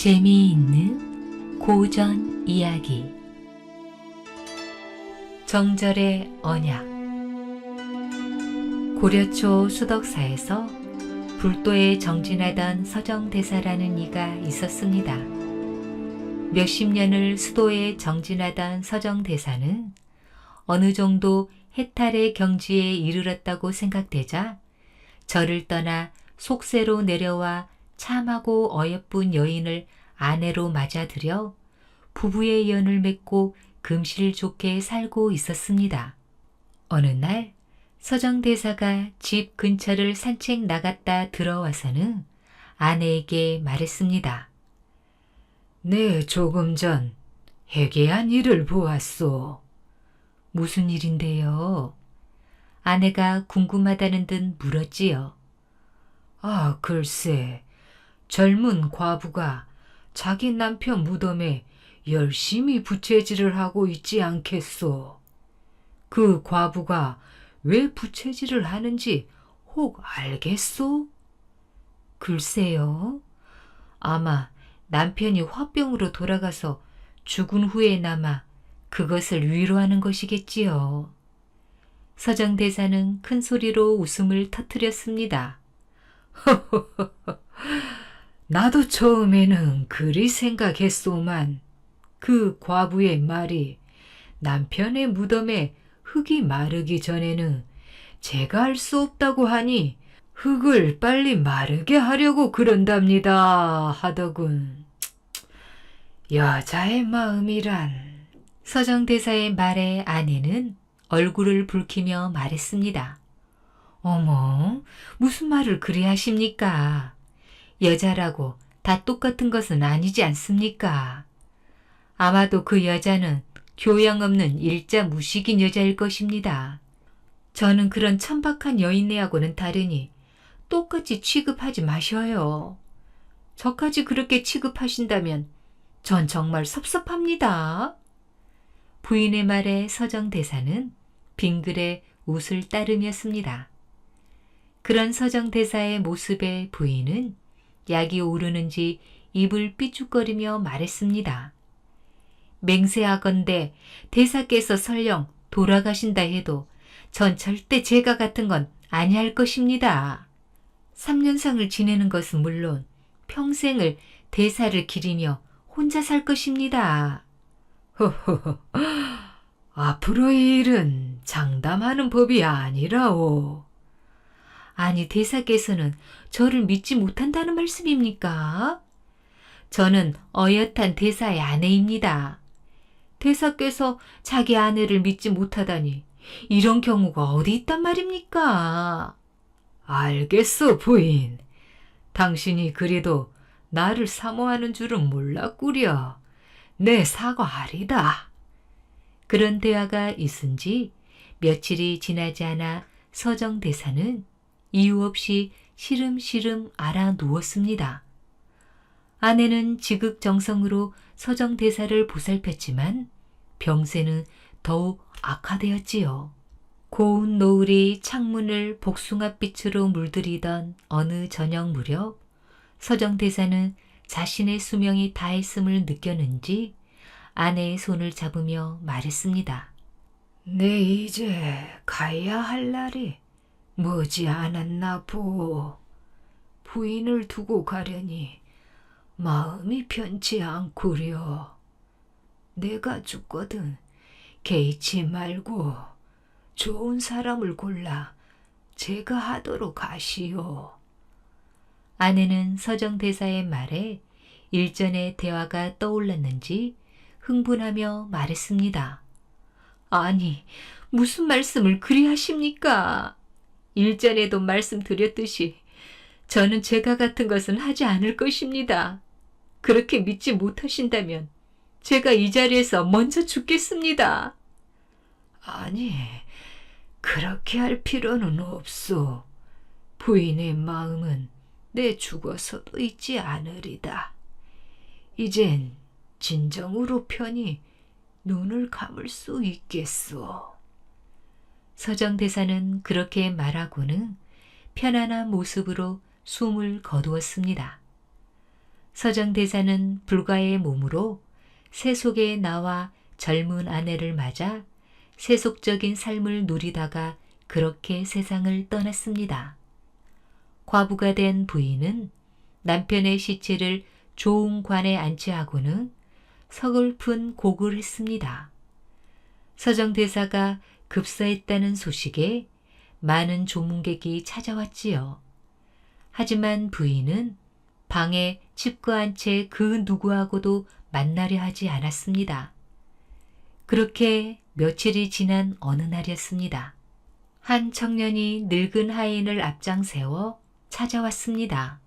재미있는 고전 이야기. 정절의 언약. 고려초 수덕사에서 불도에 정진하던 서정대사라는 이가 있었습니다. 몇십 년을 수도에 정진하던 서정대사는 어느 정도 해탈의 경지에 이르렀다고 생각되자 절을 떠나 속세로 내려와 참하고 어여쁜 여인을 아내로 맞아들여 부부의 연을 맺고 금실 좋게 살고 있었습니다. 어느 날 서정대사가 집 근처를 산책 나갔다 들어와서는 아내에게 말했습니다. 네, 조금 전 해괴한 일을 보았소. 무슨 일인데요? 아내가 궁금하다는 듯 물었지요. 아, 글쎄, 젊은 과부가 자기 남편 무덤에 열심히 부채질을 하고 있지 않겠소. 그 과부가 왜 부채질을 하는지 혹 알겠소? 글쎄요. 아마 남편이 화병으로 돌아가서 죽은 후에나마 그것을 위로하는 것이겠지요. 서정대사는 큰 소리로 웃음을 터뜨렸습니다. 나도 처음에는 그리 생각했소만 그 과부의 말이 남편의 무덤에 흙이 마르기 전에는 제가 할 수 없다고 하니 흙을 빨리 마르게 하려고 그런답니다 하더군. 여자의 마음이란. 서정대사의 말에 아내는 얼굴을 붉히며 말했습니다. 어머, 무슨 말을 그리 하십니까? 여자라고 다 똑같은 것은 아니지 않습니까? 아마도 그 여자는 교양 없는 일자 무식인 여자일 것입니다. 저는 그런 천박한 여인네하고는 다르니 똑같이 취급하지 마셔요. 저까지 그렇게 취급하신다면 전 정말 섭섭합니다. 부인의 말에 서정대사는 빙글에 웃을 따름이었습니다. 그런 서정대사의 모습에 부인은 약이 오르는지 입을 삐죽거리며 말했습니다. 맹세하건대 대사께서 설령 돌아가신다 해도 전 절대 제가 같은 건 아니할 것입니다. 3년상을 지내는 것은 물론 평생을 대사를 기리며 혼자 살 것입니다. 허허허, 앞으로의 일은 장담하는 법이 아니라오. 아니, 대사께서는 저를 믿지 못한다는 말씀입니까? 저는 어엿한 대사의 아내입니다. 대사께서 자기 아내를 믿지 못하다니 이런 경우가 어디 있단 말입니까? 알겠어, 부인. 당신이 그래도 나를 사모하는 줄은 몰랐구려. 내 사과하리다. 그런 대화가 있은 지 며칠이 지나지 않아 서정대사는 이유 없이 시름시름 알아 누웠습니다. 아내는 지극정성으로 서정대사를 보살폈지만 병세는 더욱 악화되었지요. 고운 노을이 창문을 복숭아빛으로 물들이던 어느 저녁 무렵 서정대사는 자신의 수명이 다했음을 느꼈는지 아내의 손을 잡으며 말했습니다. 내 이제 가야 할 날이 머지 않았나 보. 부인을 두고 가려니 마음이 편치 않구려. 내가 죽거든 개의치 말고 좋은 사람을 골라 제가 하도록 하시오. 아내는 서정대사의 말에 일전의 대화가 떠올랐는지 흥분하며 말했습니다. 아니, 무슨 말씀을 그리 하십니까? 일전에도 말씀드렸듯이 저는 제가 같은 것은 하지 않을 것입니다. 그렇게 믿지 못하신다면 제가 이 자리에서 먼저 죽겠습니다. 아니, 그렇게 할 필요는 없소. 부인의 마음은 내 죽어서도 잊지 않으리다. 이젠 진정으로 편히 눈을 감을 수 있겠소. 서정대사는 그렇게 말하고는 편안한 모습으로 숨을 거두었습니다. 서정대사는 불가의 몸으로 세속에 나와 젊은 아내를 맞아 세속적인 삶을 누리다가 그렇게 세상을 떠났습니다. 과부가 된 부인은 남편의 시체를 좋은 관에 안치하고는 서글픈 곡을 했습니다. 서정대사가 급사했다는 소식에 많은 조문객이 찾아왔지요. 하지만 부인은 방에 칩거한 채 그 누구하고도 만나려 하지 않았습니다. 그렇게 며칠이 지난 어느 날이었습니다. 한 청년이 늙은 하인을 앞장 세워 찾아왔습니다.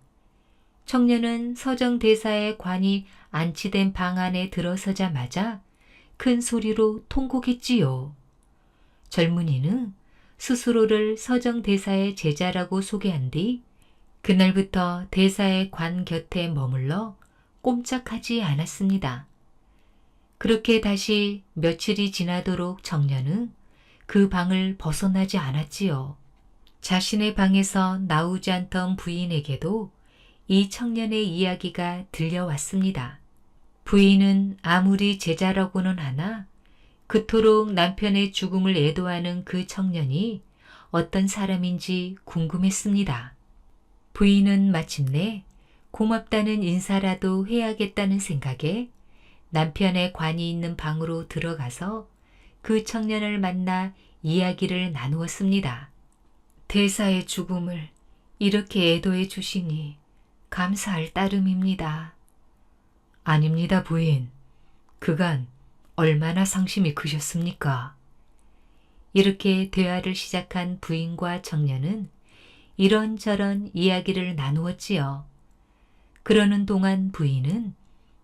청년은 서정대사의 관이 안치된 방 안에 들어서자마자 큰 소리로 통곡했지요. 젊은이는 스스로를 서정대사의 제자라고 소개한 뒤 그날부터 대사의 관 곁에 머물러 꼼짝하지 않았습니다. 그렇게 다시 며칠이 지나도록 청년은 그 방을 벗어나지 않았지요. 자신의 방에서 나오지 않던 부인에게도 이 청년의 이야기가 들려왔습니다. 부인은 아무리 제자라고는 하나 그토록 남편의 죽음을 애도하는 그 청년이 어떤 사람인지 궁금했습니다. 부인은 마침내 고맙다는 인사라도 해야겠다는 생각에 남편의 관이 있는 방으로 들어가서 그 청년을 만나 이야기를 나누었습니다. 대사의 죽음을 이렇게 애도해 주시니 감사할 따름입니다. 아닙니다, 부인. 그간 얼마나 상심이 크셨습니까? 이렇게 대화를 시작한 부인과 청년은 이런저런 이야기를 나누었지요. 그러는 동안 부인은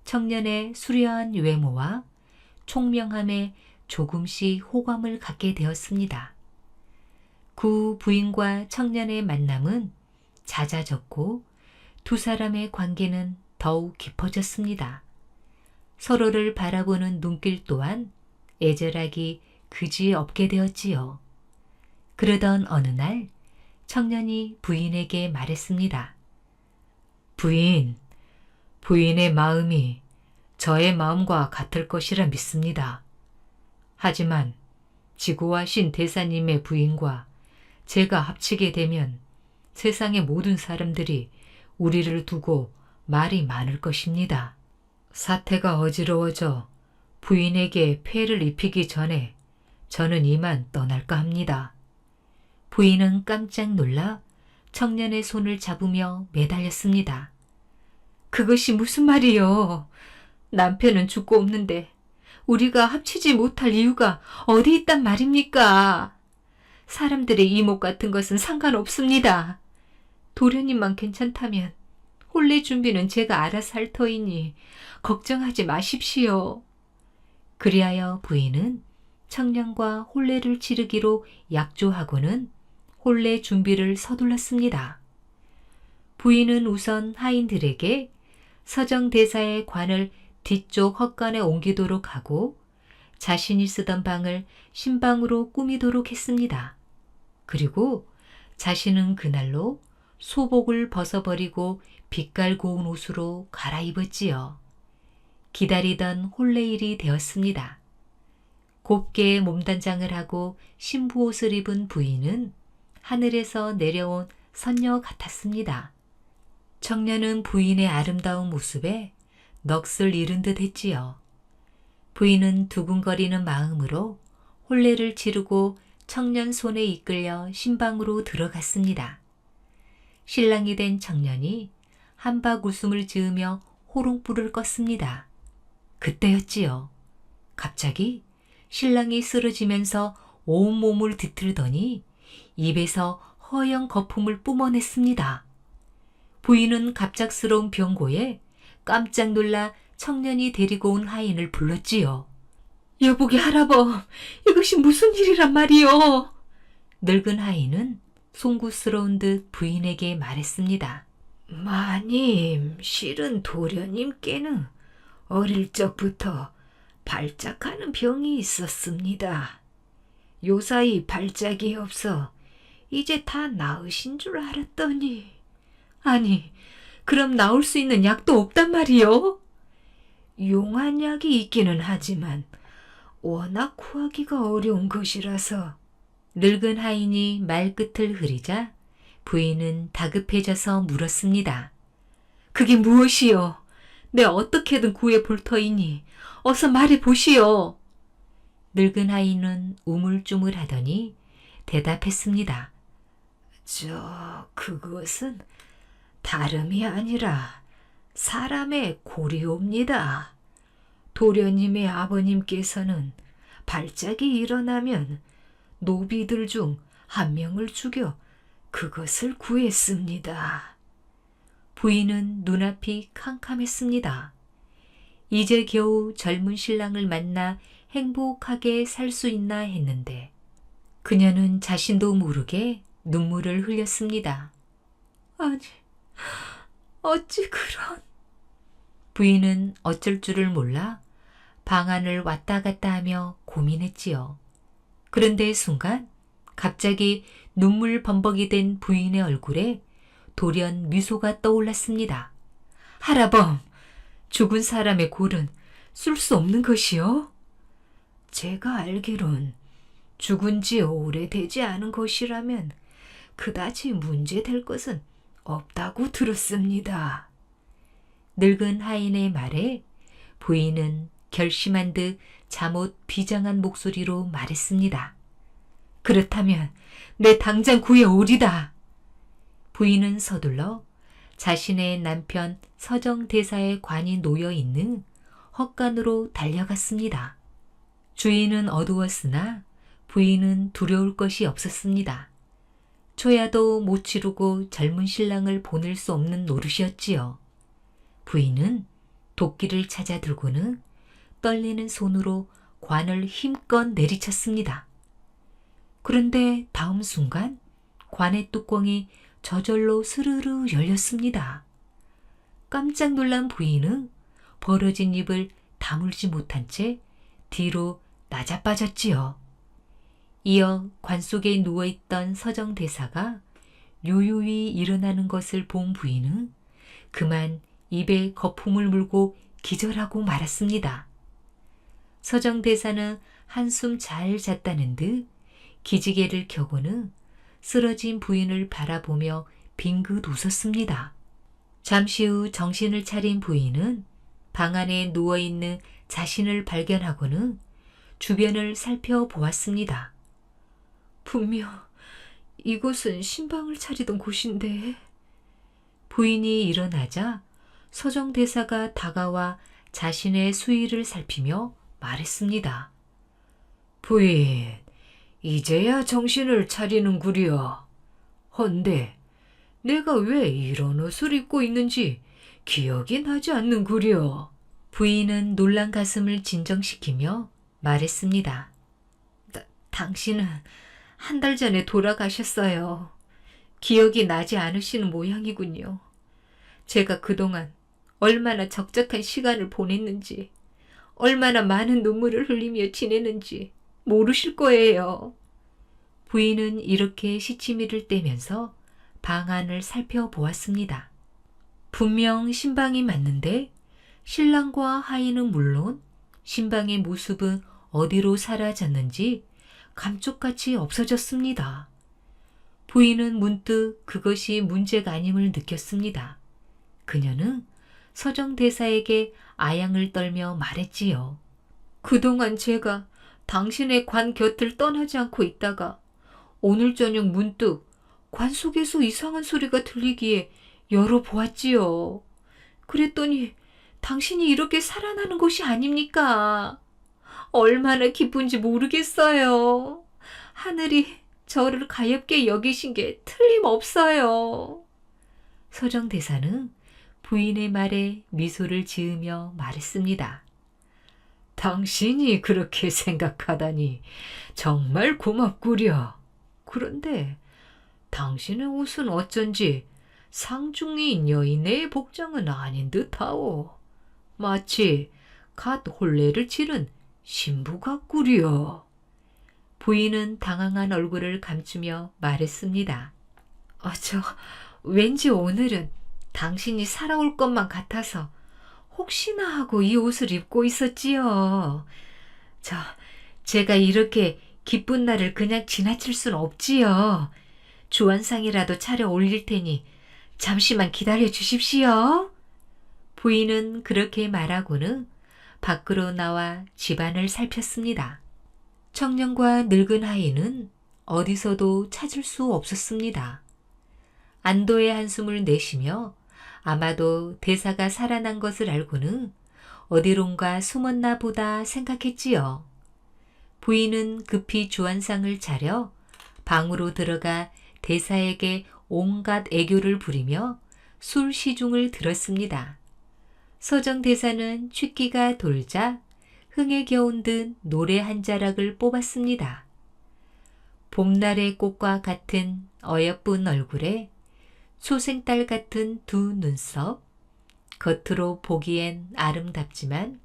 청년의 수려한 외모와 총명함에 조금씩 호감을 갖게 되었습니다. 그 부인과 청년의 만남은 잦아졌고 두 사람의 관계는 더욱 깊어졌습니다. 서로를 바라보는 눈길 또한 애절하기 그지없게 되었지요. 그러던 어느 날 청년이 부인에게 말했습니다. 부인의 마음이 저의 마음과 같을 것이라 믿습니다. 하지만 지구와 신 대사님의 부인과 제가 합치게 되면 세상의 모든 사람들이 우리를 두고 말이 많을 것입니다. 사태가 어지러워져 부인에게 폐를 입히기 전에 저는 이만 떠날까 합니다. 부인은 깜짝 놀라 청년의 손을 잡으며 매달렸습니다. 그것이 무슨 말이요? 남편은 죽고 없는데 우리가 합치지 못할 이유가 어디 있단 말입니까? 사람들의 이목 같은 것은 상관없습니다. 도련님만 괜찮다면 혼례 준비는 제가 알아서 할 터이니 걱정하지 마십시오. 그리하여 부인은 청년과 혼례를 치르기로 약조하고는 혼례 준비를 서둘렀습니다. 부인은 우선 하인들에게 서정대사의 관을 뒤쪽 헛간에 옮기도록 하고 자신이 쓰던 방을 신방으로 꾸미도록 했습니다. 그리고 자신은 그날로 소복을 벗어버리고 빛깔 고운 옷으로 갈아입었지요. 기다리던 혼례일이 되었습니다. 곱게 몸단장을 하고 신부옷을 입은 부인은 하늘에서 내려온 선녀 같았습니다. 청년은 부인의 아름다운 모습에 넋을 잃은 듯 했지요. 부인은 두근거리는 마음으로 혼례를 치르고 청년 손에 이끌려 신방으로 들어갔습니다. 신랑이 된 청년이 한박 웃음을 지으며 호롱불을 껐습니다. 그때였지요. 갑자기 신랑이 쓰러지면서 온몸을 뒤틀더니 입에서 허연 거품을 뿜어냈습니다. 부인은 갑작스러운 병고에 깜짝 놀라 청년이 데리고 온 하인을 불렀지요. 여보게 할아버, 이것이 무슨 일이란 말이요? 늙은 하인은 송구스러운 듯 부인에게 말했습니다. 마님, 실은 도련님께는 어릴 적부터 발작하는 병이 있었습니다. 요사이 발작이 없어 이제 다 나으신 줄 알았더니. 아니, 그럼 나올 수 있는 약도 없단 말이요? 용한 약이 있기는 하지만 워낙 구하기가 어려운 것이라서. 늙은 하인이 말끝을 흐리자 부인은 다급해져서 물었습니다. 그게 무엇이요? 내 어떻게든 구해 볼 터이니 어서 말해 보시오. 늙은 하인은 우물쭈물하더니 대답했습니다. 그것은 다름이 아니라 사람의 고리옵니다. 도련님의 아버님께서는 발작이 일어나면 노비들 중 한 명을 죽여 그것을 구했습니다. 부인은 눈앞이 캄캄했습니다. 이제 겨우 젊은 신랑을 만나 행복하게 살 수 있나 했는데 그녀는 자신도 모르게 눈물을 흘렸습니다. 아니, 어찌 그런... 부인은 어쩔 줄을 몰라 방 안을 왔다 갔다 하며 고민했지요. 그런데 순간 갑자기 눈물 범벅이 된 부인의 얼굴에 돌연 미소가 떠올랐습니다. 할아범, 죽은 사람의 골은 쓸 수 없는 것이요? 제가 알기론 죽은 지 오래되지 않은 것이라면 그다지 문제될 것은 없다고 들었습니다. 늙은 하인의 말에 부인은 결심한 듯 잠옷 비장한 목소리로 말했습니다. 그렇다면 내 당장 구해오리다. 부인은 서둘러 자신의 남편 서정대사의 관이 놓여있는 헛간으로 달려갔습니다. 주인은 어두웠으나 부인은 두려울 것이 없었습니다. 초야도 못 치르고 젊은 신랑을 보낼 수 없는 노릇이었지요. 부인은 도끼를 찾아 들고는 떨리는 손으로 관을 힘껏 내리쳤습니다. 그런데 다음 순간 관의 뚜껑이 저절로 스르르 열렸습니다. 깜짝 놀란 부인은 벌어진 입을 다물지 못한 채 뒤로 나자빠졌지요. 이어 관 속에 누워있던 서정대사가 요요히 일어나는 것을 본 부인은 그만 입에 거품을 물고 기절하고 말았습니다. 서정대사는 한숨 잘 잤다는 듯 기지개를 켜고는 쓰러진 부인을 바라보며 빙긋 웃었습니다. 잠시 후 정신을 차린 부인은 방 안에 누워있는 자신을 발견하고는 주변을 살펴보았습니다. 분명 이곳은 신방을 차리던 곳인데. 부인이 일어나자 서정대사가 다가와 자신의 수의를 살피며 말했습니다. 부인, 이제야 정신을 차리는구려. 헌데 내가 왜 이런 옷을 입고 있는지 기억이 나지 않는구려. 부인은 놀란 가슴을 진정시키며 말했습니다. 당신은 한 달 전에 돌아가셨어요. 기억이 나지 않으시는 모양이군요. 제가 그동안 얼마나 적적한 시간을 보냈는지, 얼마나 많은 눈물을 흘리며 지내는지 모르실 거예요. 부인은 이렇게 시치미를 떼면서 방 안을 살펴보았습니다. 분명 신방이 맞는데 신랑과 하인은 물론 신방의 모습은 어디로 사라졌는지 감쪽같이 없어졌습니다. 부인은 문득 그것이 문제가 아님을 느꼈습니다. 그녀는 서정대사에게 아양을 떨며 말했지요. 그동안 제가 당신의 관 곁을 떠나지 않고 있다가 오늘 저녁 문득 관 속에서 이상한 소리가 들리기에 열어보았지요. 그랬더니 당신이 이렇게 살아나는 것이 아닙니까? 얼마나 기쁜지 모르겠어요. 하늘이 저를 가엾게 여기신 게 틀림없어요. 서정대사는 부인의 말에 미소를 지으며 말했습니다. 당신이 그렇게 생각하다니 정말 고맙구려. 그런데 당신의 옷은 어쩐지 상중인 여인의 복장은 아닌 듯하오. 마치 갓 혼례를 치른 신부 같구려. 부인은 당황한 얼굴을 감추며 말했습니다. 왠지 오늘은 당신이 살아올 것만 같아서 혹시나 하고 이 옷을 입고 있었지요. 제가 이렇게 기쁜 날을 그냥 지나칠 순 없지요. 주안상이라도 차려 올릴 테니 잠시만 기다려 주십시오. 부인은 그렇게 말하고는 밖으로 나와 집안을 살폈습니다. 청년과 늙은 하인은 어디서도 찾을 수 없었습니다. 안도의 한숨을 내쉬며 아마도 대사가 살아난 것을 알고는 어디론가 숨었나 보다 생각했지요. 부인은 급히 주안상을 차려 방으로 들어가 대사에게 온갖 애교를 부리며 술 시중을 들었습니다. 서정대사는 취기가 돌자 흥에 겨운 듯 노래 한 자락을 뽑았습니다. 봄날의 꽃과 같은 어여쁜 얼굴에 소생딸 같은 두 눈썹, 겉으로 보기엔 아름답지만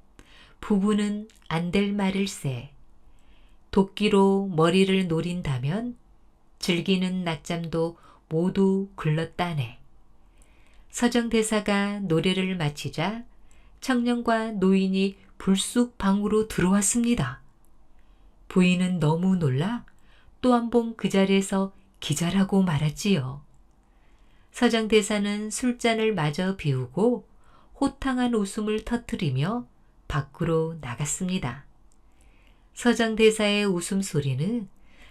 부부는 안 될 말일세. 도끼로 머리를 노린다면 즐기는 낮잠도 모두 글렀다네. 서정대사가 노래를 마치자 청년과 노인이 불쑥 방으로 들어왔습니다. 부인은 너무 놀라 또 한 번 그 자리에서 기절하고 말았지요. 서정대사는 술잔을 마저 비우고 호탕한 웃음을 터뜨리며 밖으로 나갔습니다. 서정대사의 웃음소리는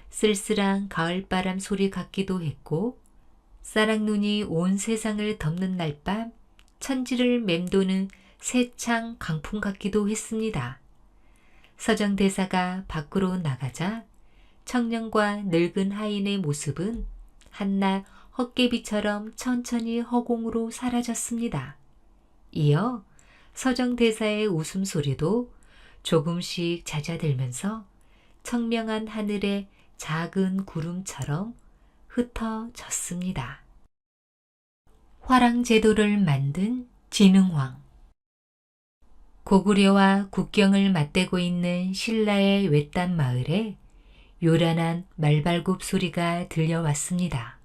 쓸쓸한 가을바람 소리 같기도 했고 쌀랑눈이 온 세상을 덮는 날밤 천지를 맴도는 새창 강풍 같기도 했습니다. 서정대사가 밖으로 나가자 청년과 늙은 하인의 모습은 한낱 헛개비처럼 천천히 허공으로 사라졌습니다. 이어 서정대사의 웃음소리도 조금씩 잦아들면서 청명한 하늘의 작은 구름처럼 흩어졌습니다. 화랑제도를 만든 진흥왕. 고구려와 국경을 맞대고 있는 신라의 외딴 마을에 요란한 말발굽 소리가 들려왔습니다.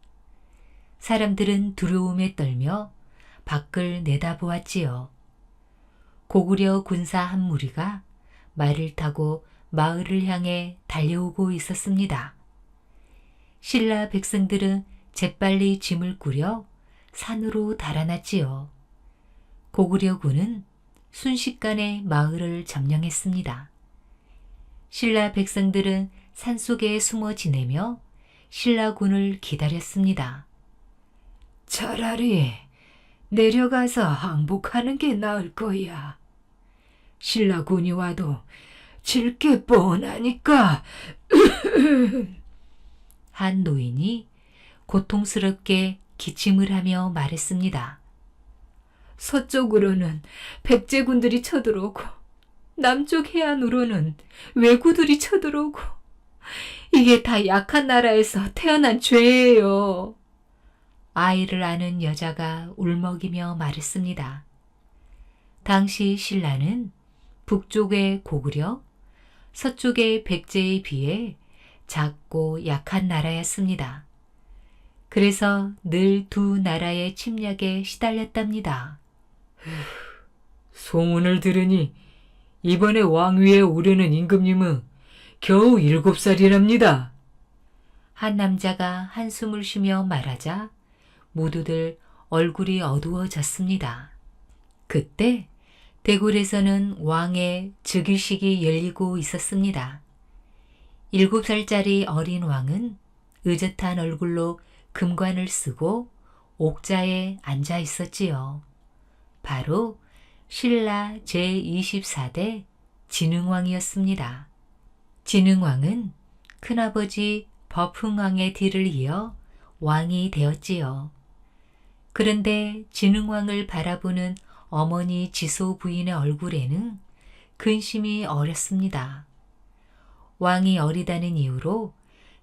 사람들은 두려움에 떨며 밖을 내다보았지요. 고구려 군사 한 무리가 말을 타고 마을을 향해 달려오고 있었습니다. 신라 백성들은 재빨리 짐을 꾸려 산으로 달아났지요. 고구려군은 순식간에 마을을 점령했습니다. 신라 백성들은 산속에 숨어 지내며 신라군을 기다렸습니다. 차라리 내려가서 항복하는 게 나을 거야. 신라군이 와도 질 게 뻔하니까. 한 노인이 고통스럽게 기침을 하며 말했습니다. 서쪽으로는 백제군들이 쳐들어오고 남쪽 해안으로는 왜구들이 쳐들어오고 이게 다 약한 나라에서 태어난 죄예요. 아이를 아는 여자가 울먹이며 말했습니다. 당시 신라는 북쪽의 고구려, 서쪽의 백제에 비해 작고 약한 나라였습니다. 그래서 늘 두 나라의 침략에 시달렸답니다. 소문을 들으니 이번에 왕위에 오르는 임금님은 겨우 7살이랍니다. 한 남자가 한숨을 쉬며 말하자 모두들 얼굴이 어두워졌습니다. 그때 대궐에서는 왕의 즉위식이 열리고 있었습니다. 7살짜리 어린 왕은 의젓한 얼굴로 금관을 쓰고 옥자에 앉아 있었지요. 바로 신라 제24대 진흥왕이었습니다. 진흥왕은 큰아버지 법흥왕의 뒤를 이어 왕이 되었지요. 그런데 진흥왕을 바라보는 어머니 지소 부인의 얼굴에는 근심이 어렸습니다. 왕이 어리다는 이유로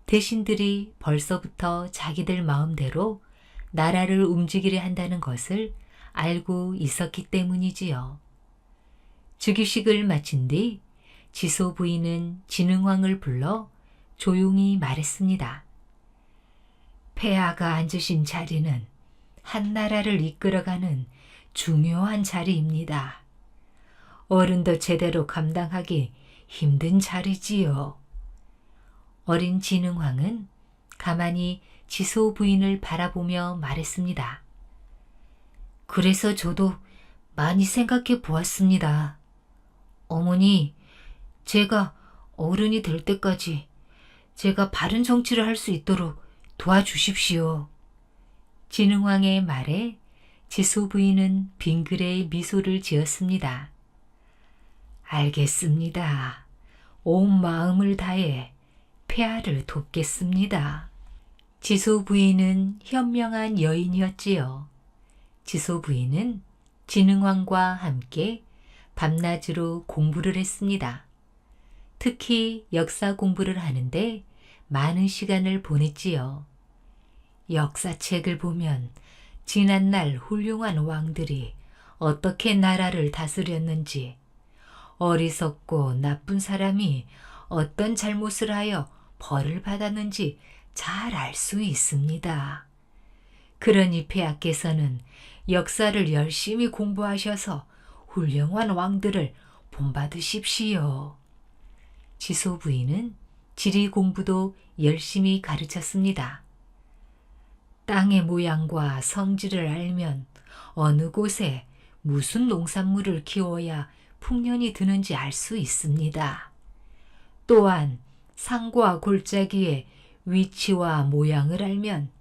대신들이 벌써부터 자기들 마음대로 나라를 움직이려 한다는 것을 알고 있었기 때문이지요. 즉위식을 마친 뒤 지소 부인은 진흥왕을 불러 조용히 말했습니다. 폐하가 앉으신 자리는 한 나라를 이끌어가는 중요한 자리입니다. 어른도 제대로 감당하기 힘든 자리지요. 어린 진흥왕은 가만히 지소 부인을 바라보며 말했습니다. 그래서 저도 많이 생각해 보았습니다. 어머니, 제가 어른이 될 때까지 제가 바른 정치를 할 수 있도록 도와주십시오. 진흥왕의 말에 지소 부인은 빙그레 미소를 지었습니다. 알겠습니다. 온 마음을 다해 폐하를 돕겠습니다. 지소 부인은 현명한 여인이었지요. 지소 부인은 진흥왕과 함께 밤낮으로 공부를 했습니다. 특히 역사 공부를 하는데 많은 시간을 보냈지요. 역사책을 보면 지난날 훌륭한 왕들이 어떻게 나라를 다스렸는지, 어리석고 나쁜 사람이 어떤 잘못을 하여 벌을 받았는지 잘 알 수 있습니다. 그러니 폐하께서는 역사를 열심히 공부하셔서 훌륭한 왕들을 본받으십시오. 지소 부인은 지리 공부도 열심히 가르쳤습니다. 땅의 모양과 성질을 알면 어느 곳에 무슨 농산물을 키워야 풍년이 드는지 알 수 있습니다. 또한 상과 골짜기의 위치와 모양을 알면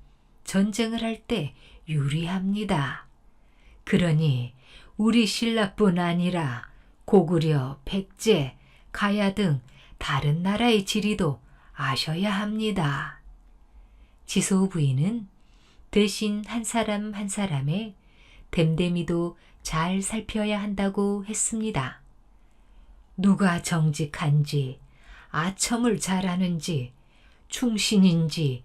전쟁을 할 때 유리합니다. 그러니 우리 신라뿐 아니라 고구려, 백제, 가야 등 다른 나라의 지리도 아셔야 합니다. 지소 부인은 대신 한 사람 한 사람의 됨됨이도 잘 살펴야 한다고 했습니다. 누가 정직한지, 아첨을 잘하는지, 충신인지,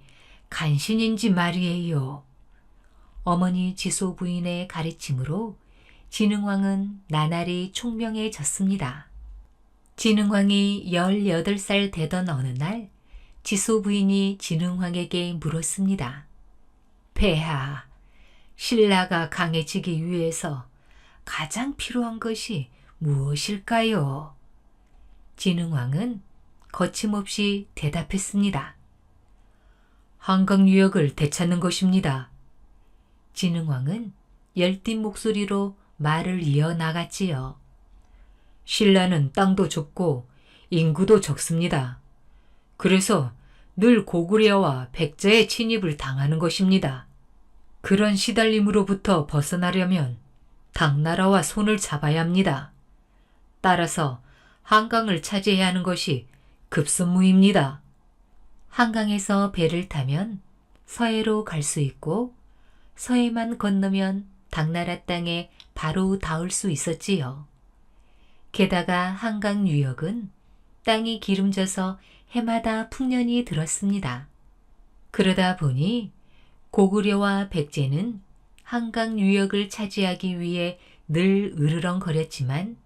간신인지 말이에요. 어머니 지소 부인의 가르침으로 진흥왕은 나날이 총명해졌습니다. 진흥왕이 18살 되던 어느 날 지소 부인이 진흥왕에게 물었습니다. 폐하, 신라가 강해지기 위해서 가장 필요한 것이 무엇일까요? 진흥왕은 거침없이 대답했습니다. 한강 유역을 되찾는 것입니다. 진흥왕은 열띤 목소리로 말을 이어나갔지요. 신라는 땅도 좁고 인구도 적습니다. 그래서 늘 고구려와 백제의 침입을 당하는 것입니다. 그런 시달림으로부터 벗어나려면 당나라와 손을 잡아야 합니다. 따라서 한강을 차지해야 하는 것이 급선무입니다. 한강에서 배를 타면 서해로 갈 수 있고 서해만 건너면 당나라 땅에 바로 닿을 수 있었지요. 게다가 한강 유역은 땅이 기름져서 해마다 풍년이 들었습니다. 그러다 보니 고구려와 백제는 한강 유역을 차지하기 위해 늘 으르렁거렸지만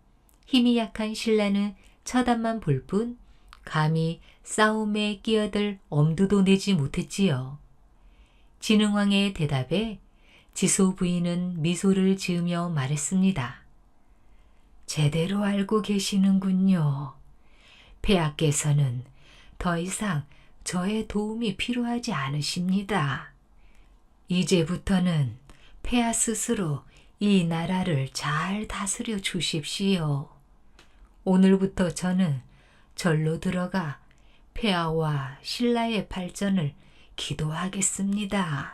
힘이 약한 신라는 쳐다만 볼 뿐 감히 싸움에 끼어들 엄두도 내지 못했지요. 진흥왕의 대답에 지소 부인은 미소를 지으며 말했습니다. 제대로 알고 계시는군요. 폐하께서는 더 이상 저의 도움이 필요하지 않으십니다. 이제부터는 폐하 스스로 이 나라를 잘 다스려 주십시오. 오늘부터 저는 절로 들어가 폐하와 신라의 발전을 기도하겠습니다.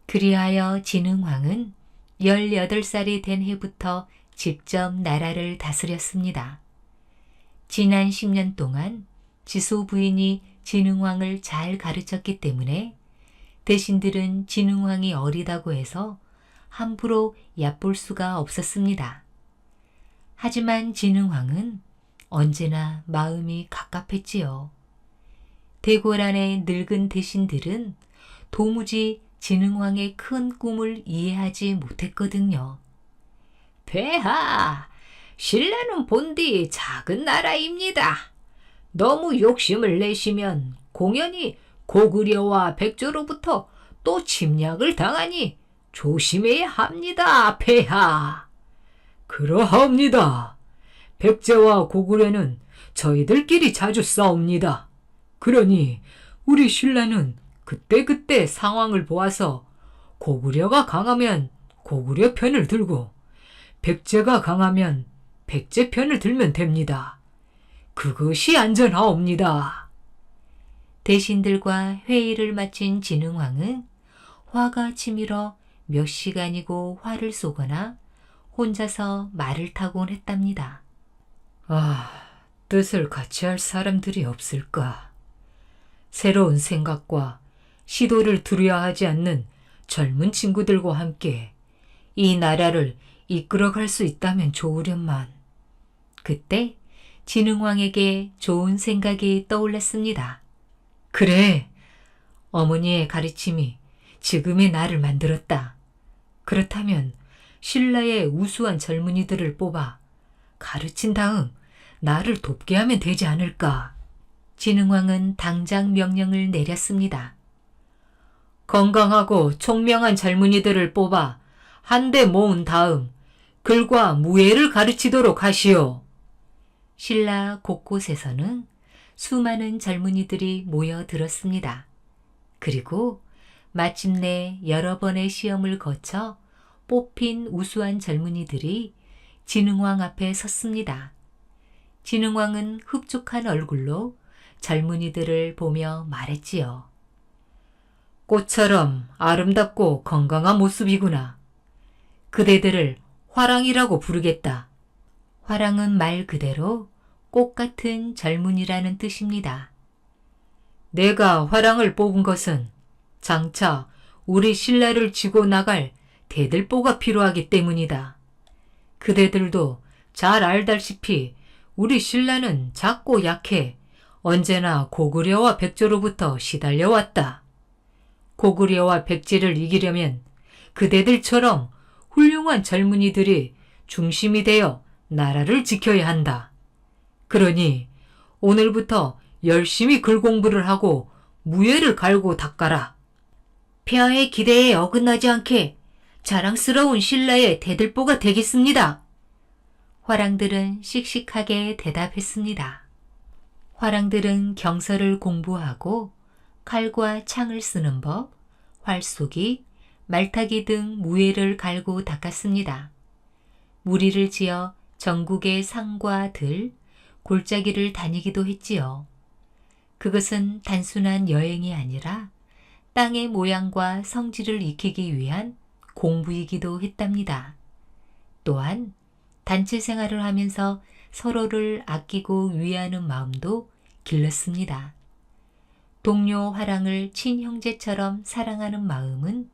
그리하여 진흥왕은 18살이 된 해부터 직접 나라를 다스렸습니다. 지난 10년 동안 지소 부인이 진흥왕을 잘 가르쳤기 때문에 대신들은 진흥왕이 어리다고 해서 함부로 얕볼 수가 없었습니다. 하지만 진흥왕은 언제나 마음이 갑갑했지요. 대궐 안의 늙은 대신들은 도무지 진흥왕의 큰 꿈을 이해하지 못했거든요. 폐하, 신라는 본디 작은 나라입니다. 너무 욕심을 내시면 공연히 고구려와 백조로부터 또 침략을 당하니 조심해야 합니다, 폐하. 그러하옵니다. 백제와 고구려는 저희들끼리 자주 싸웁니다. 그러니 우리 신라는 그때그때 상황을 보아서 고구려가 강하면 고구려 편을 들고 백제가 강하면 백제 편을 들면 됩니다. 그것이 안전하옵니다. 대신들과 회의를 마친 진흥왕은 화가 치밀어 몇 시간이고 화를 쏘거나 혼자서 말을 타곤 했답니다. 뜻을 같이 할 사람들이 없을까? 새로운 생각과 시도를 두려워하지 않는 젊은 친구들과 함께 이 나라를 이끌어갈 수 있다면 좋으련만. 그때 진흥왕에게 좋은 생각이 떠올랐습니다. 그래, 어머니의 가르침이 지금의 나를 만들었다. 그렇다면 신라의 우수한 젊은이들을 뽑아 가르친 다음 나를 돕게 하면 되지 않을까? 진흥왕은 당장 명령을 내렸습니다. 건강하고 총명한 젊은이들을 뽑아 한데 모은 다음 글과 무예를 가르치도록 하시오. 신라 곳곳에서는 수많은 젊은이들이 모여들었습니다. 그리고 마침내 여러 번의 시험을 거쳐 뽑힌 우수한 젊은이들이 진흥왕 앞에 섰습니다. 진흥왕은 흡족한 얼굴로 젊은이들을 보며 말했지요. 꽃처럼 아름답고 건강한 모습이구나. 그대들을 화랑이라고 부르겠다. 화랑은 말 그대로 꽃 같은 젊은이라는 뜻입니다. 내가 화랑을 뽑은 것은 장차 우리 신라를 쥐고 나갈 대들보가 필요하기 때문이다. 그대들도 잘 알다시피 우리 신라는 작고 약해 언제나 고구려와 백제로부터 시달려왔다. 고구려와 백제를 이기려면 그대들처럼 훌륭한 젊은이들이 중심이 되어 나라를 지켜야 한다. 그러니 오늘부터 열심히 글 공부를 하고 무예를 갈고 닦아라. 폐하의 기대에 어긋나지 않게 자랑스러운 신라의 대들보가 되겠습니다. 화랑들은 씩씩하게 대답했습니다. 화랑들은 경서를 공부하고 칼과 창을 쓰는 법, 활쏘기, 말타기 등 무예를 갈고 닦았습니다. 무리를 지어 전국의 산과 들, 골짜기를 다니기도 했지요. 그것은 단순한 여행이 아니라 땅의 모양과 성질을 익히기 위한 공부이기도 했답니다. 또한 단체 생활을 하면서 서로를 아끼고 위하는 마음도 길렀습니다. 동료 화랑을 친형제처럼 사랑하는 마음은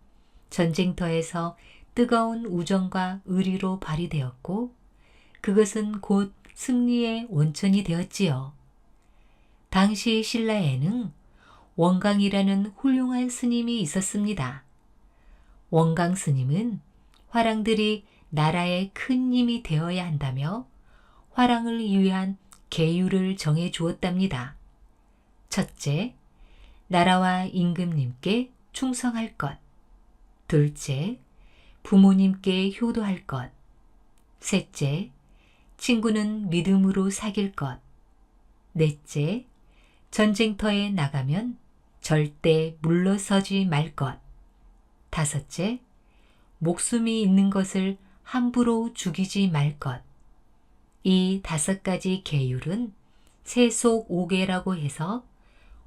전쟁터에서 뜨거운 우정과 의리로 발휘되었고 그것은 곧 승리의 원천이 되었지요. 당시 신라에는 원강이라는 훌륭한 스님이 있었습니다. 원강 스님은 화랑들이 나라의 큰 힘이 되어야 한다며 화랑을 위한 계율을 정해 주었답니다. 첫째, 나라와 임금님께 충성할 것. 둘째, 부모님께 효도할 것. 셋째, 친구는 믿음으로 사귈 것. 넷째, 전쟁터에 나가면 절대 물러서지 말 것. 다섯째, 목숨이 있는 것을 함부로 죽이지 말 것. 이 5가지 계율은 세속오계라고 해서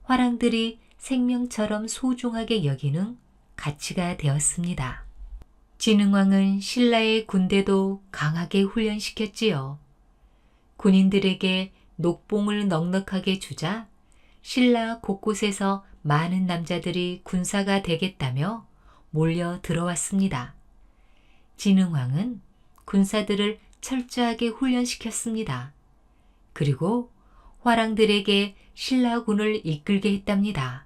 화랑들이 생명처럼 소중하게 여기는 가치가 되었습니다. 진흥왕은 신라의 군대도 강하게 훈련시켰지요. 군인들에게 녹봉을 넉넉하게 주자 신라 곳곳에서 많은 남자들이 군사가 되겠다며 몰려 들어왔습니다. 진흥왕은 군사들을 철저하게 훈련시켰습니다. 그리고 화랑들에게 신라군을 이끌게 했답니다.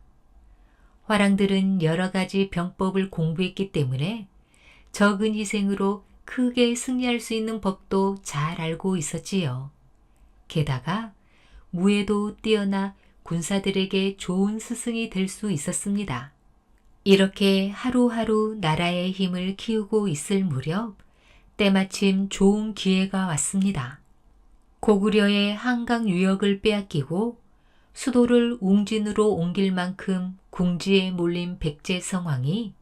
화랑들은 여러 가지 병법을 공부했기 때문에 적은 희생으로 크게 승리할 수 있는 법도 잘 알고 있었지요. 게다가 무예도 뛰어나 군사들에게 좋은 스승이 될 수 있었습니다. 이렇게 하루하루 나라의 힘을 키우고 있을 무렵 때마침 좋은 기회가 왔습니다. 고구려의 한강 유역을 빼앗기고 수도를 웅진으로 옮길 만큼 궁지에 몰린 백제 성왕이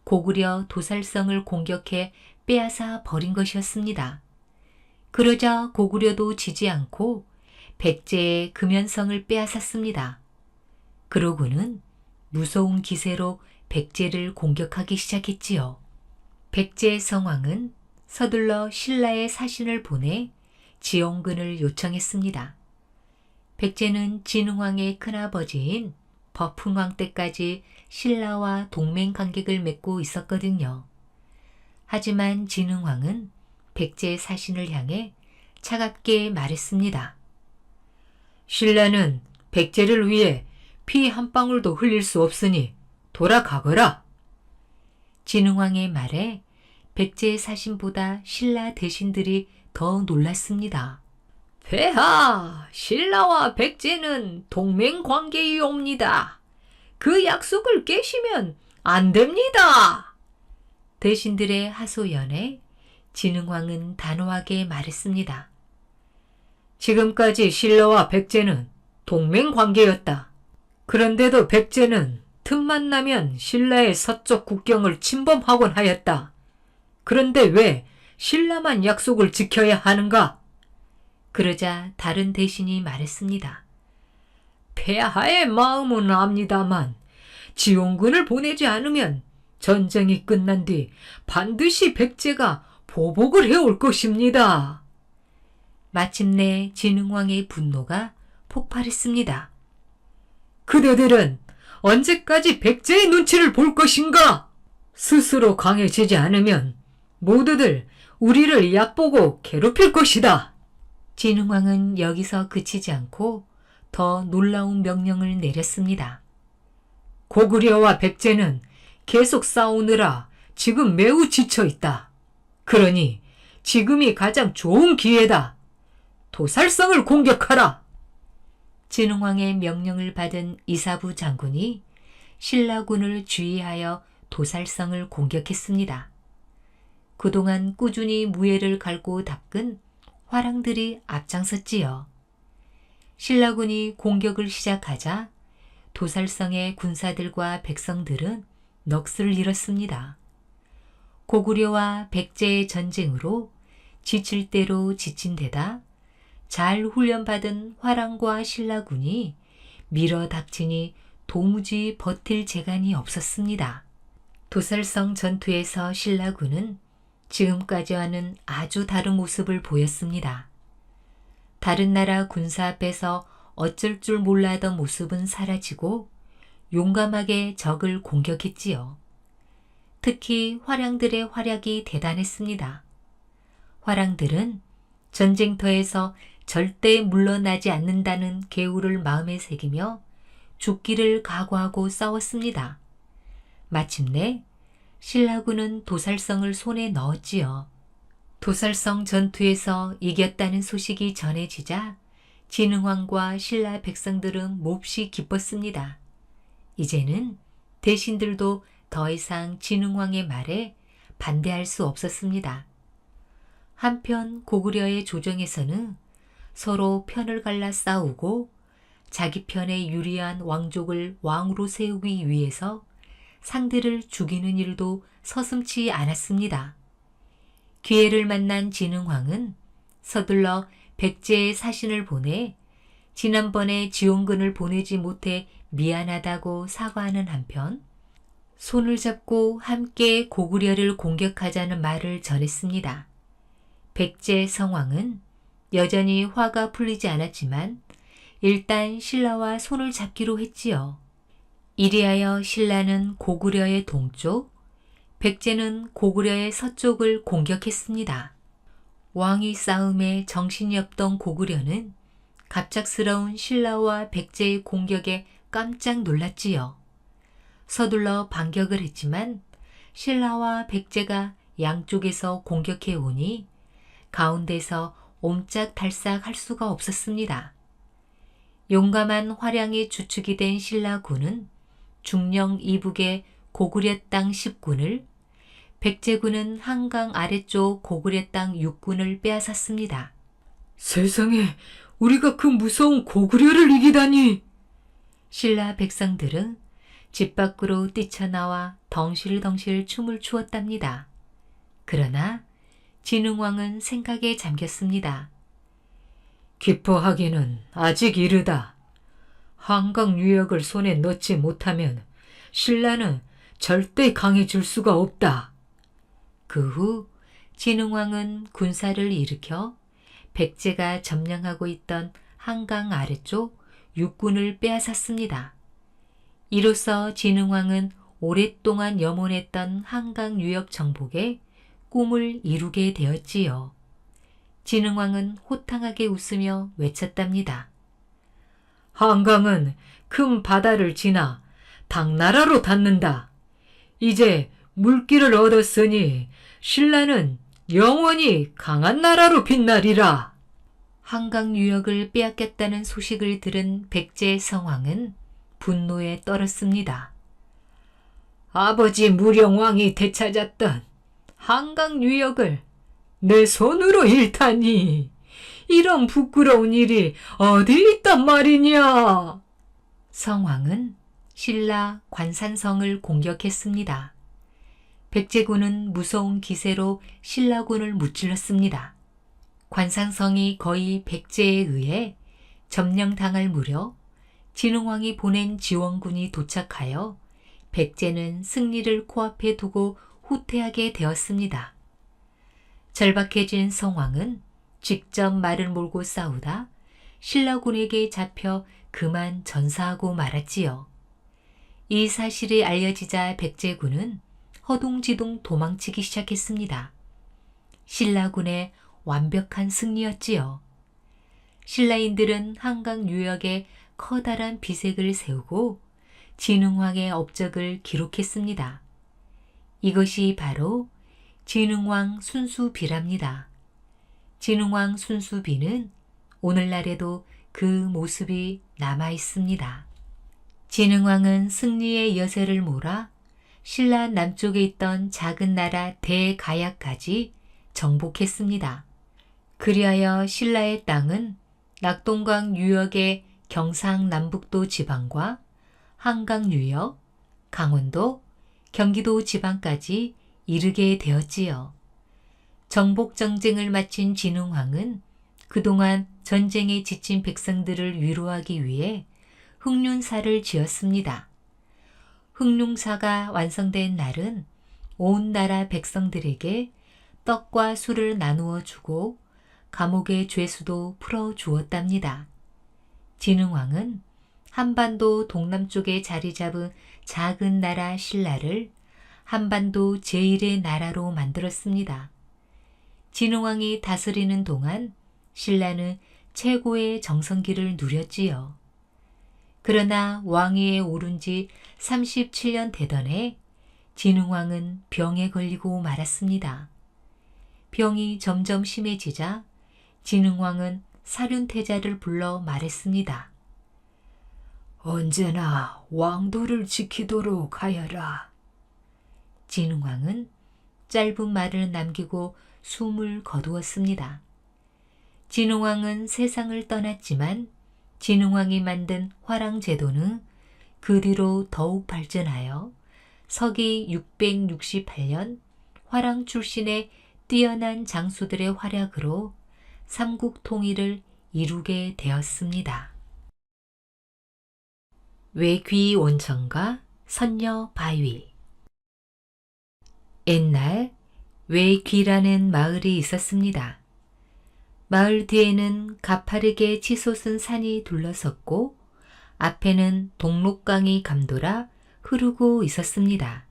고구려 도살성을 공격해 빼앗아 버린 것이었습니다. 그러자 고구려도 지지 않고 백제의 금연성을 빼앗았습니다. 그러고는 무서운 기세로 백제를 공격하기 시작했지요. 백제 성왕은 서둘러 신라의 사신을 보내 지원군을 요청했습니다. 백제는 진흥왕의 큰아버지인 버풍왕 때까지 신라와 동맹 관계를 맺고 있었거든요. 하지만 진흥왕은 백제 사신을 향해 차갑게 말했습니다. 신라는 백제를 위해 피 한 방울도 흘릴 수 없으니 돌아가거라. 진흥왕의 말에 백제 사신보다 신라 대신들이 더 놀랐습니다. 폐하, 신라와 백제는 동맹 관계이옵니다. 그 약속을 깨시면 안 됩니다. 대신들의 하소연에 진흥왕은 단호하게 말했습니다. 지금까지 신라와 백제는 동맹 관계였다. 그런데도 백제는 틈만 나면 신라의 서쪽 국경을 침범하곤 하였다. 그런데 왜 신라만 약속을 지켜야 하는가? 그러자 다른 대신이 말했습니다. 폐하의 마음은 압니다만 지원군을 보내지 않으면 전쟁이 끝난 뒤 반드시 백제가 보복을 해올 것입니다. 마침내 진흥왕의 분노가 폭발했습니다. 그대들은 언제까지 백제의 눈치를 볼 것인가? 스스로 강해지지 않으면 모두들 우리를 얕보고 괴롭힐 것이다. 진흥왕은 여기서 그치지 않고 더 놀라운 명령을 내렸습니다. 고구려와 백제는 계속 싸우느라 지금 매우 지쳐 있다. 그러니 지금이 가장 좋은 기회다. 도살성을 공격하라. 진흥왕의 명령을 받은 이사부 장군이 신라군을 주의하여 도살성을 공격했습니다. 그동안 꾸준히 무예를 갈고 닦은 화랑들이 앞장섰지요. 신라군이 공격을 시작하자 도살성의 군사들과 백성들은 넋을 잃었습니다. 고구려와 백제의 전쟁으로 지칠 대로 지친 데다 잘 훈련받은 화랑과 신라군이 밀어닥치니 도무지 버틸 재간이 없었습니다. 도살성 전투에서 신라군은 지금까지와는 아주 다른 모습을 보였습니다. 다른 나라 군사 앞에서 어쩔 줄 몰라하던 모습은 사라지고 용감하게 적을 공격했지요. 특히 화랑들의 활약이 대단했습니다. 화랑들은 전쟁터에서 절대 물러나지 않는다는 계우를 마음에 새기며 죽기를 각오하고 싸웠습니다. 마침내 신라군은 도살성을 손에 넣었지요. 도살성 전투에서 이겼다는 소식이 전해지자 진흥왕과 신라 백성들은 몹시 기뻤습니다. 이제는 대신들도 더 이상 진흥왕의 말에 반대할 수 없었습니다. 한편 고구려의 조정에서는 서로 편을 갈라 싸우고 자기 편에 유리한 왕족을 왕으로 세우기 위해서 상대를 죽이는 일도 서슴지 않았습니다. 기회를 만난 진흥왕은 서둘러 백제의 사신을 보내 지난번에 지원군을 보내지 못해 미안하다고 사과하는 한편 손을 잡고 함께 고구려를 공격하자는 말을 전했습니다. 백제 성왕은 여전히 화가 풀리지 않았지만 일단 신라와 손을 잡기로 했지요. 이리하여 신라는 고구려의 동쪽, 백제는 고구려의 서쪽을 공격했습니다. 왕위 싸움에 정신이 없던 고구려는 갑작스러운 신라와 백제의 공격에 깜짝 놀랐지요. 서둘러 반격을 했지만 신라와 백제가 양쪽에서 공격해 오니 가운데서 옴짝달싹 할 수가 없었습니다. 용감한 화량이 주축이 된 신라군은 중령 이북의 고구려 땅 10군을, 백제군은 한강 아래쪽 고구려 땅 6군을 빼앗았습니다. 세상에, 우리가 그 무서운 고구려를 이기다니! 신라 백성들은 집 밖으로 뛰쳐나와 덩실덩실 춤을 추었답니다. 그러나 진흥왕은 생각에 잠겼습니다. 기뻐하기는 아직 이르다. 한강 유역을 손에 넣지 못하면 신라는 절대 강해질 수가 없다. 그 후 진흥왕은 군사를 일으켜 백제가 점령하고 있던 한강 아래쪽 육군을 빼앗았습니다. 이로써 진흥왕은 오랫동안 염원했던 한강 유역 정복에 꿈을 이루게 되었지요. 진흥왕은 호탕하게 웃으며 외쳤답니다. 한강은 큰 바다를 지나 당나라로 닿는다. 이제 물길을 얻었으니 신라는 영원히 강한 나라로 빛나리라. 한강 유역을 빼앗겼다는 소식을 들은 백제 성왕은 분노에 떨었습니다. 아버지 무령왕이 되찾았던 한강 유역을 내 손으로 잃다니, 이런 부끄러운 일이 어디 있단 말이냐. 성왕은 신라 관산성을 공격했습니다. 백제군은 무서운 기세로 신라군을 무찔렀습니다. 관산성이 거의 백제에 의해 점령당할 무렵 진흥왕이 보낸 지원군이 도착하여 백제는 승리를 코앞에 두고 후퇴하게 되었습니다. 절박해진 성왕은 직접 말을 몰고 싸우다 신라군에게 잡혀 그만 전사하고 말았지요. 이 사실이 알려지자 백제군은 허둥지둥 도망치기 시작했습니다. 신라군의 완벽한 승리였지요. 신라인들은 한강 유역에 커다란 비색을 세우고 진흥왕의 업적을 기록했습니다. 이것이 바로 진흥왕 순수비랍니다. 진흥왕 순수비는 오늘날에도 그 모습이 남아 있습니다. 진흥왕은 승리의 여세를 몰아 신라 남쪽에 있던 작은 나라 대가야까지 정복했습니다. 그리하여 신라의 땅은 낙동강 유역의 경상남북도 지방과 한강 유역, 강원도, 경기도 지방까지 이르게 되었지요. 정복 전쟁을 마친 진흥왕은 그동안 전쟁에 지친 백성들을 위로하기 위해 흑륜사를 지었습니다. 흑륜사가 완성된 날은 온 나라 백성들에게 떡과 술을 나누어 주고 감옥의 죄수도 풀어 주었답니다. 진흥왕은 한반도 동남쪽에 자리 잡은 작은 나라 신라를 한반도 제1의 나라로 만들었습니다. 진흥왕이 다스리는 동안 신라는 최고의 정성기를 누렸지요. 그러나 왕위에 오른 지 37년 되던 해 진흥왕은 병에 걸리고 말았습니다. 병이 점점 심해지자 진흥왕은 사륜태자를 불러 말했습니다. 언제나 왕도를 지키도록 하여라. 진흥왕은 짧은 말을 남기고 숨을 거두었습니다. 진흥왕은 세상을 떠났지만 진흥왕이 만든 화랑제도는 그 뒤로 더욱 발전하여 서기 668년 화랑 출신의 뛰어난 장수들의 활약으로 삼국 통일을 이루게 되었습니다. 외귀 원천과 선녀 바위. 옛날 외귀라는 마을이 있었습니다. 마을 뒤에는 가파르게 치솟은 산이 둘러섰고 앞에는 동록강이 감돌아 흐르고 있었습니다.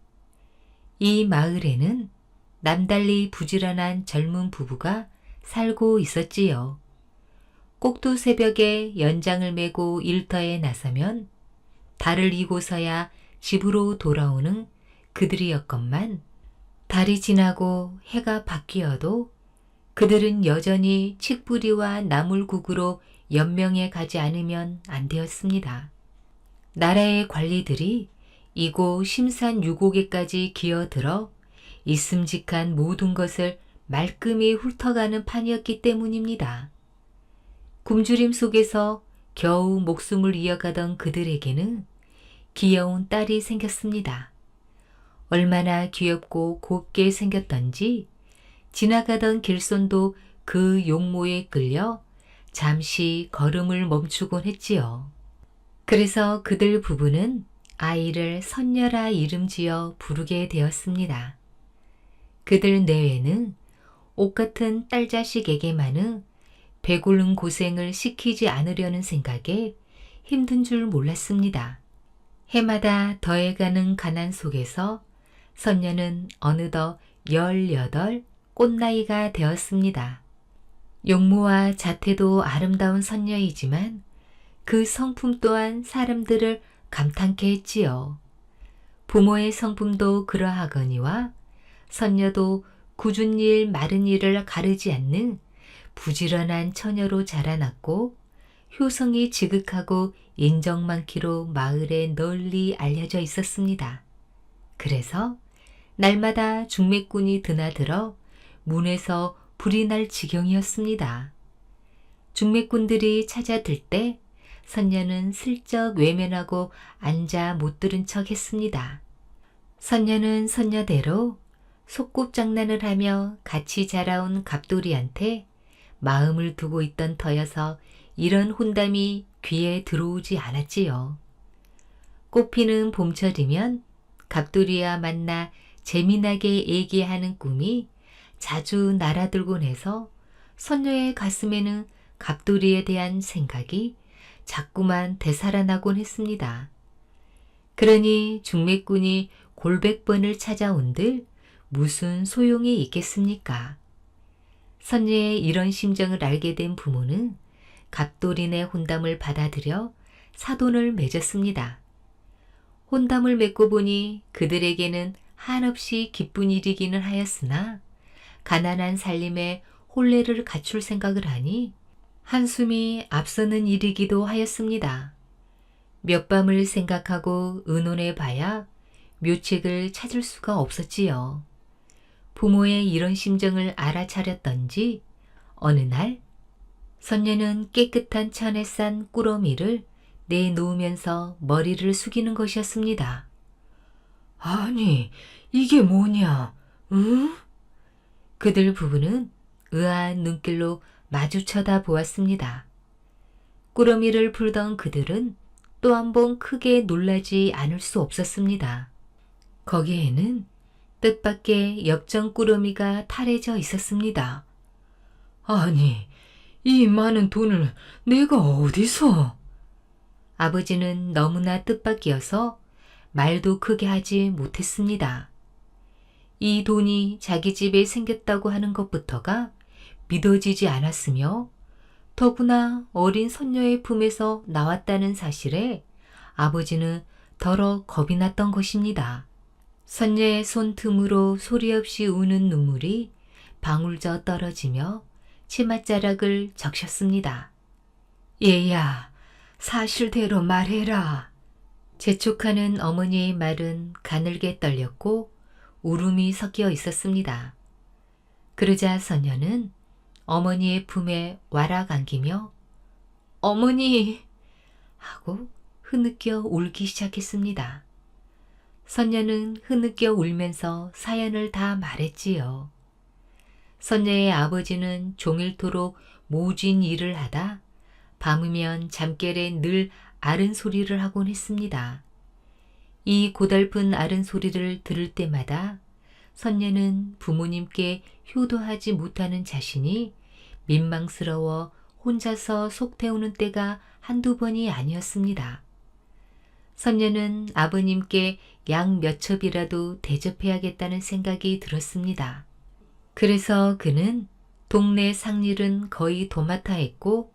이 마을에는 남달리 부지런한 젊은 부부가 살고 있었지요. 꼭두 새벽에 연장을 메고 일터에 나서면 달을 이고서야 집으로 돌아오는 그들이었건만 달이 지나고 해가 바뀌어도 그들은 여전히 칡뿌리와 나물국으로 연명해 가지 않으면 안 되었습니다. 나라의 관리들이 이고 심산유곡에까지 기어들어 있음직한 모든 것을 말끔히 훑어가는 판이었기 때문입니다. 굶주림 속에서 겨우 목숨을 이어가던 그들에게는 귀여운 딸이 생겼습니다. 얼마나 귀엽고 곱게 생겼던지 지나가던 길손도 그 용모에 끌려 잠시 걸음을 멈추곤 했지요. 그래서 그들 부부는 아이를 선녀라 이름 지어 부르게 되었습니다. 그들 내외는 옷 같은 딸 자식에게만은 배고른 고생을 시키지 않으려는 생각에 힘든 줄 몰랐습니다. 해마다 더해가는 가난 속에서 선녀는 어느덧 18 꽃나이가 되었습니다. 용모와 자태도 아름다운 선녀이지만 그 성품 또한 사람들을 감탄케 했지요. 부모의 성품도 그러하거니와 선녀도 굳은 일 마른 일을 가르지 않는 부지런한 처녀로 자라났고 효성이 지극하고 인정 많기로 마을에 널리 알려져 있었습니다. 그래서 날마다 중매꾼이 드나들어 문에서 불이 날 지경이었습니다. 중매꾼들이 찾아들 때 선녀는 슬쩍 외면하고 앉아 못 들은 척 했습니다. 선녀는 선녀대로 속꿉장난을 하며 같이 자라온 갑돌이한테 마음을 두고 있던 터여서 이런 혼담이 귀에 들어오지 않았지요. 꽃피는 봄철이면 갑돌이와 만나 재미나게 얘기하는 꿈이 자주 날아들곤 해서 선녀의 가슴에는 갑돌이에 대한 생각이 자꾸만 되살아나곤 했습니다. 그러니 중매꾼이 골백번을 찾아온들 무슨 소용이 있겠습니까? 선녀의 이런 심정을 알게 된 부모는 갑돌이네 혼담을 받아들여 사돈을 맺었습니다. 혼담을 맺고 보니 그들에게는 한없이 기쁜 일이기는 하였으나 가난한 살림에 혼례를 갖출 생각을 하니 한숨이 앞서는 일이기도 하였습니다. 몇 밤을 생각하고 의논해 봐야 묘책을 찾을 수가 없었지요. 부모의 이런 심정을 알아차렸던지 어느 날 선녀는 깨끗한 천에 싼 꾸러미를 내놓으면서 머리를 숙이는 것이었습니다. 아니, 이게 뭐냐? 응? 그들 부부는 의아한 눈길로 마주 쳐다보았습니다. 꾸러미를 풀던 그들은 또 한 번 크게 놀라지 않을 수 없었습니다. 거기에는 뜻밖의 엽전 꾸러미가 탈해져 있었습니다. 아니, 이 많은 돈을 내가 어디서? 아버지는 너무나 뜻밖이어서 말도 크게 하지 못했습니다. 이 돈이 자기 집에 생겼다고 하는 것부터가 믿어지지 않았으며 더구나 어린 선녀의 품에서 나왔다는 사실에 아버지는 더러 겁이 났던 것입니다. 선녀의 손 틈으로 소리 없이 우는 눈물이 방울져 떨어지며 치맛자락을 적셨습니다. 얘야, 사실대로 말해라. 재촉하는 어머니의 말은 가늘게 떨렸고 울음이 섞여 있었습니다. 그러자 선녀는 어머니의 품에 와락 안기며 어머니! 하고 흐느껴 울기 시작했습니다. 선녀는 흐느껴 울면서 사연을 다 말했지요. 선녀의 아버지는 종일토록 모진 일을 하다 밤이면 잠결에 늘 앓은 소리를 하곤 했습니다. 이 고달픈 앓은 소리를 들을 때마다 선녀는 부모님께 효도하지 못하는 자신이 민망스러워 혼자서 속 태우는 때가 한두 번이 아니었습니다. 선녀는 아버님께 양 몇 첩이라도 대접해야겠다는 생각이 들었습니다. 그래서 그는 동네 상일은 거의 도맡아 했고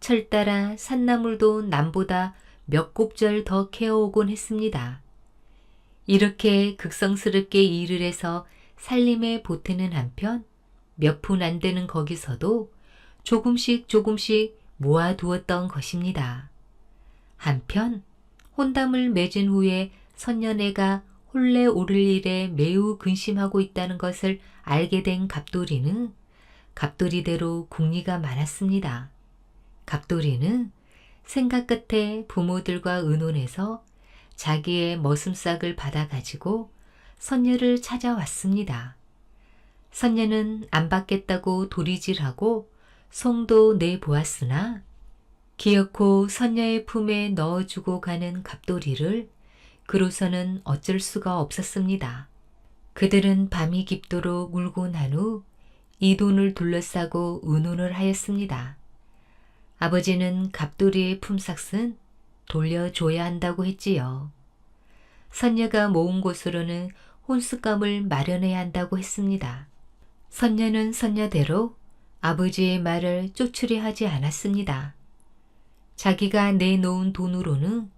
철 따라 산나물도 남보다 몇 곱절 더 캐어오곤 했습니다. 이렇게 극성스럽게 일을 해서 살림에 보태는 한편 몇 푼 안 되는 거기서도 조금씩 모아두었던 것입니다. 한편 혼담을 맺은 후에 선녀네가 혼례 오를 일에 매우 근심하고 있다는 것을 알게 된 갑돌이는 갑돌이대로 궁리가 많았습니다. 갑돌이는 생각 끝에 부모들과 의논해서 자기의 머슴싹을 받아가지고 선녀를 찾아왔습니다. 선녀는 안 받겠다고 도리질하고 송도 내보았으나 기어코 선녀의 품에 넣어주고 가는 갑돌이를 그로서는 어쩔 수가 없었습니다. 그들은 밤이 깊도록 울고 난 후 이 돈을 둘러싸고 의논을 하였습니다. 아버지는 갑돌이의 품삯은 돌려줘야 한다고 했지요. 선녀가 모은 곳으로는 혼수감을 마련해야 한다고 했습니다. 선녀는 선녀대로 아버지의 말을 쫓으려 하지 않았습니다. 자기가 내놓은 돈으로는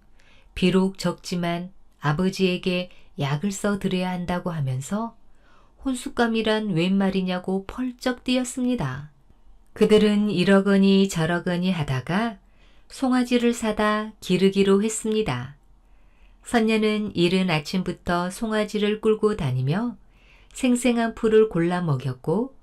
비록 적지만 아버지에게 약을 써드려야 한다고 하면서 혼수감이란 웬 말이냐고 펄쩍 뛰었습니다. 그들은 이러거니 저러거니 하다가 송아지를 사다 기르기로 했습니다. 선녀는 이른 아침부터 송아지를 끌고 다니며 생생한 풀을 골라 먹였고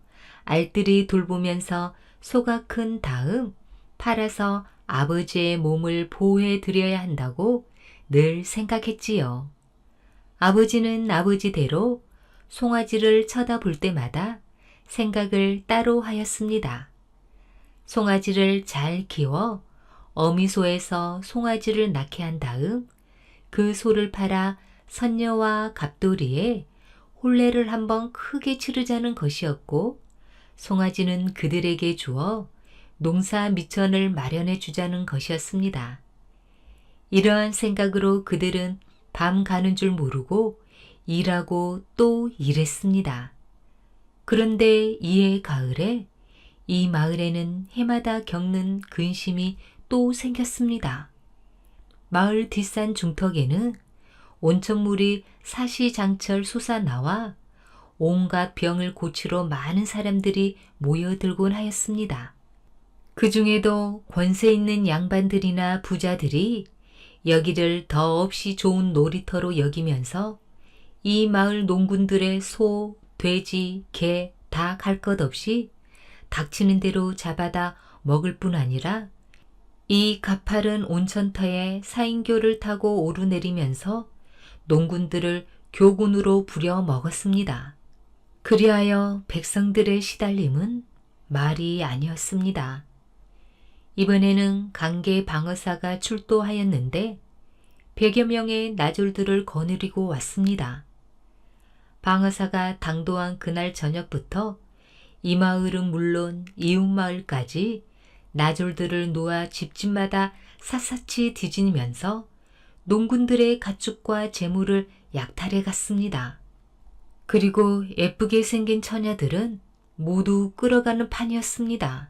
알뜰히 돌보면서 소가 큰 다음 팔아서 아버지의 몸을 보호해 드려야 한다고 늘 생각했지요. 아버지는 아버지대로 송아지를 쳐다볼 때마다 생각을 따로 하였습니다. 송아지를 잘 키워 어미소에서 송아지를 낳게 한 다음 그 소를 팔아 선녀와 갑돌이의 혼례를 한번 크게 치르자는 것이었고 송아지는 그들에게 주어 농사 미천을 마련해 주자는 것이었습니다. 이러한 생각으로 그들은 밤 가는 줄 모르고 일하고 또 일했습니다. 그런데 이해 가을에 이 마을에는 해마다 겪는 근심이 또 생겼습니다. 마을 뒷산 중턱에는 온천물이 사시장철 솟아나와 온갖 병을 고치러 많은 사람들이 모여들곤 하였습니다. 그 중에도 권세 있는 양반들이나 부자들이 여기를 더없이 좋은 놀이터로 여기면서 이 마을 농군들의 소, 돼지, 개, 닭 할 것 없이 닥치는 대로 잡아다 먹을 뿐 아니라 이 가파른 온천터에 사인교를 타고 오르내리면서 농군들을 교군으로 부려 먹었습니다. 그리하여 백성들의 시달림은 말이 아니었습니다. 이번에는 강계 방어사가 출도하였는데 100여 명의 나졸들을 거느리고 왔습니다. 방어사가 당도한 그날 저녁부터 이 마을은 물론 이웃마을까지 나졸들을 놓아 집집마다 샅샅이 뒤지면서 농군들의 가축과 재물을 약탈해 갔습니다. 그리고 예쁘게 생긴 처녀들은 모두 끌어가는 판이었습니다.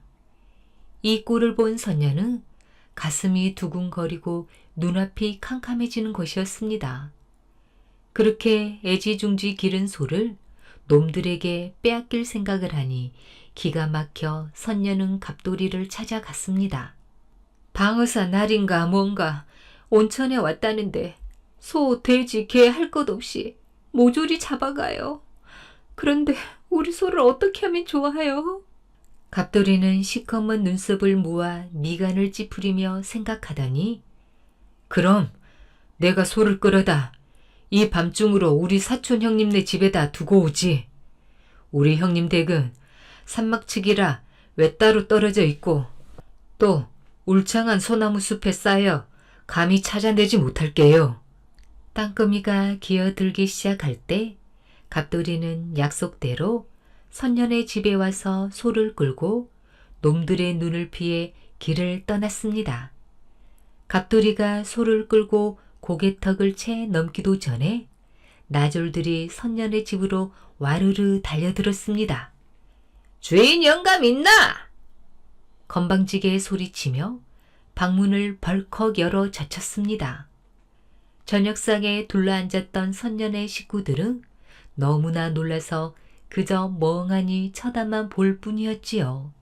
이 꼴을 본 선녀는 가슴이 두근거리고 눈앞이 캄캄해지는 것이었습니다. 그렇게 애지중지 기른 소를 놈들에게 빼앗길 생각을 하니 기가 막혀 선녀는 갑돌이를 찾아갔습니다. 방어사 날인가 뭔가 온천에 왔다는데 소, 돼지, 개 할 것 없이 모조리 잡아가요. 그런데 우리 소를 어떻게 하면 좋아요? 갑돌이는 시커먼 눈썹을 모아 미간을 찌푸리며 생각하더니 그럼 내가 소를 끌어다 이 밤중으로 우리 사촌 형님네 집에다 두고 오지. 우리 형님 댁은 산막측이라 외따로 떨어져 있고 또 울창한 소나무 숲에 쌓여 감히 찾아내지 못할게요. 땅거미가 기어들기 시작할 때 갑돌이는 약속대로 선녀네 집에 와서 소를 끌고 놈들의 눈을 피해 길을 떠났습니다. 갑돌이가 소를 끌고 고개턱을 채 넘기도 전에 나졸들이 선녀네 집으로 와르르 달려들었습니다. 주인 영감 있나? 건방지게 소리치며 방문을 벌컥 열어 젖혔습니다. 저녁상에 둘러앉았던 선녀네 식구들은 너무나 놀라서 그저 멍하니 쳐다만 볼 뿐이었지요.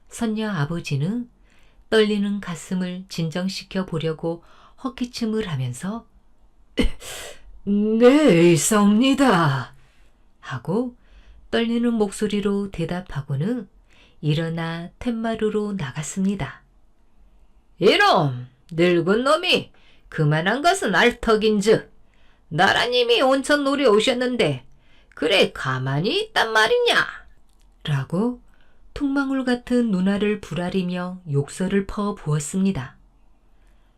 선녀 아버지는 떨리는 가슴을 진정시켜 보려고 헛기침을 하면서 네, 있사옵니다. 하고 떨리는 목소리로 대답하고는 일어나 툇마루로 나갔습니다. 이놈, 늙은 놈이 그만한 것은 알턱인즉 나라님이 온천 놀이 오셨는데 그래 가만히 있단 말이냐? 라고 퉁망울 같은 누나를 부라리며 욕설을 퍼 부었습니다.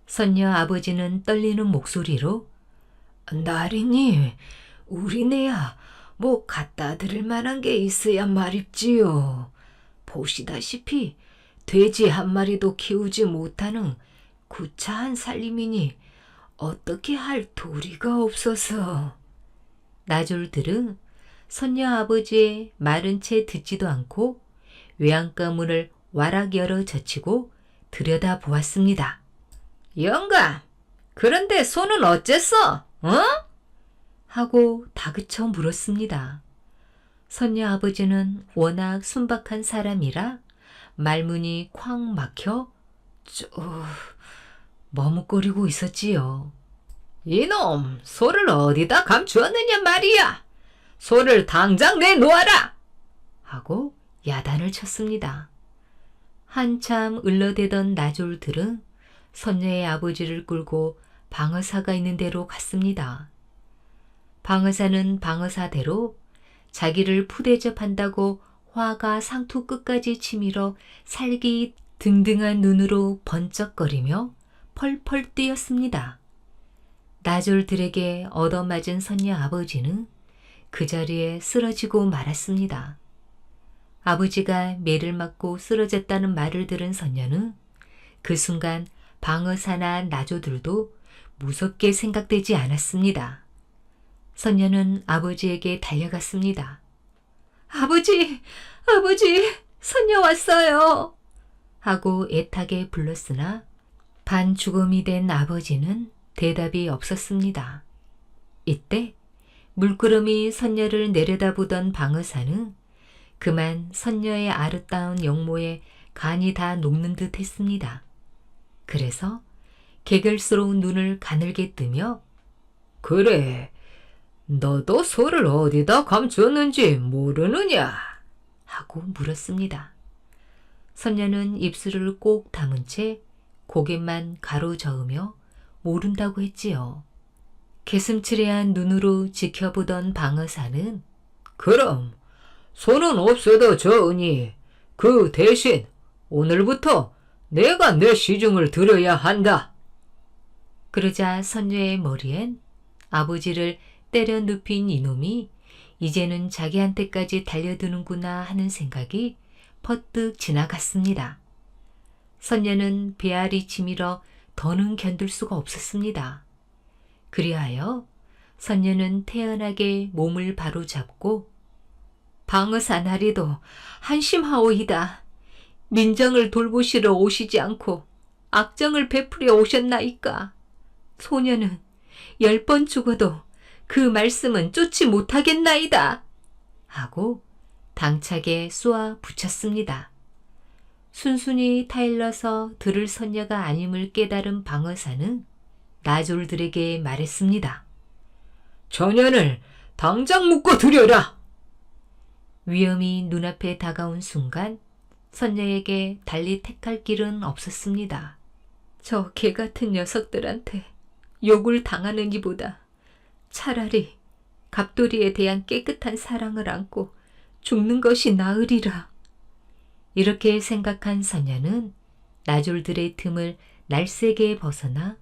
선녀 아버지는 떨리는 목소리로 나리님, 우리네야 뭐 갖다 드릴 만한 게 있어야 말입지요. 보시다시피 돼지 한 마리도 키우지 못하는 구차한 살림이니 어떻게 할 도리가 없어서. 나졸들은 선녀 아버지의 말은 채 듣지도 않고 외양간 문을 와락 열어 젖히고 들여다 보았습니다. 영감, 그런데 손은 어쨌어? 어? 하고 다그쳐 물었습니다. 선녀 아버지는 워낙 순박한 사람이라 말문이 콱 막혀 머뭇거리고 있었지요. 이놈, 소를 어디다 감추었느냐 말이야. 소를 당장 내놓아라. 하고 야단을 쳤습니다. 한참 을러대던 나졸들은 선녀의 아버지를 끌고 방어사가 있는 데로 갔습니다. 방어사는 방어사대로 자기를 푸대접한다고 화가 상투 끝까지 치밀어 살기 등등한 눈으로 번쩍거리며 펄펄 뛰었습니다. 나졸들에게 얻어맞은 선녀 아버지는 그 자리에 쓰러지고 말았습니다. 아버지가 매를 맞고 쓰러졌다는 말을 들은 선녀는 그 순간 방어사나 나조들도 무섭게 생각되지 않았습니다. 선녀는 아버지에게 달려갔습니다. 아버지, 아버지, 선녀 왔어요. 하고 애타게 불렀으나 반죽음이 된 아버지는 대답이 없었습니다. 이때 물끄러미 선녀를 내려다보던 방어사는 그만 선녀의 아릇다운 영모에 간이 다 녹는 듯 했습니다. 그래서 개결스러운 눈을 가늘게 뜨며 그래, 너도 소를 어디다 감추었는지 모르느냐? 하고 물었습니다. 선녀는 입술을 꼭 다문 채 고개만 가로저으며 모른다고 했지요. 개슴츠레한 눈으로 지켜보던 방어사는 그럼 소는 없어도 좋으니 그 대신 오늘부터 내가 내 시중을 들어야 한다. 그러자 선녀의 머리엔 아버지를 때려 눕힌 이놈이 이제는 자기한테까지 달려드는구나 하는 생각이 퍼뜩 지나갔습니다. 선녀는 배알이 치밀어 더는 견딜 수가 없었습니다. 그리하여 선녀는 태연하게 몸을 바로잡고 방어사 나리도 한심하오이다. 민정을 돌보시러 오시지 않고 악정을 베풀어 오셨나이까. 소녀는 10번 죽어도 그 말씀은 쫓지 못하겠나이다. 하고 당차게 쏘아 붙였습니다. 순순히 타일러서 들을 선녀가 아님을 깨달은 방어사는 나졸들에게 말했습니다. 저년을 당장 묶어 두려라. 위험이 눈앞에 다가온 순간 선녀에게 달리 택할 길은 없었습니다. 저 개같은 녀석들한테 욕을 당하는 이보다 차라리 갑돌이에 대한 깨끗한 사랑을 안고 죽는 것이 나으리라. 이렇게 생각한 선녀는 나졸들의 틈을 날쌔게 벗어나